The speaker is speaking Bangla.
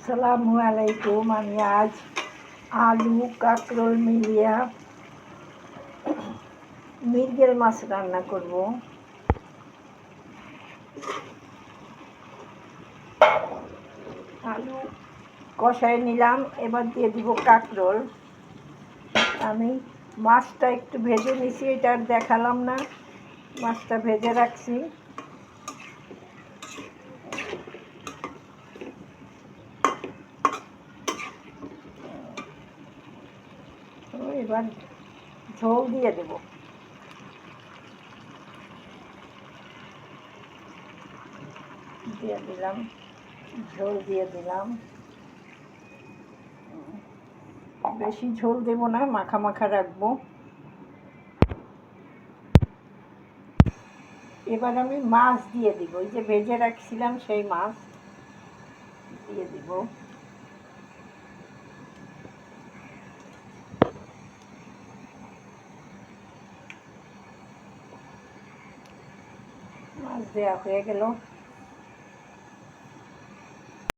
আসসালামু আলাইকুম। আমি আজ আলু কাঁকরোল মিলিয়ে মৃগেল মাছ রান্না করব। আলু কষায় নিলাম, এবার দিয়ে দিব কাঁকরোল। আমি মাছটা একটু ভেজে নিছি, এটা আর দেখালাম না। মাছটা ভেজে রাখছি। এবার ঝোল দিয়ে দেব। দিয়ে দিলাম, ঝোল দিয়ে দিলাম। বেশি ঝোল দেব না, মাখা মাখা রাখবো। এবার আমি মাছ দিয়ে দিব, এই যে ভেজে রাখছিলাম সেই মাছ দিয়ে দিব। মাছ দেওয়া হয়ে গেল।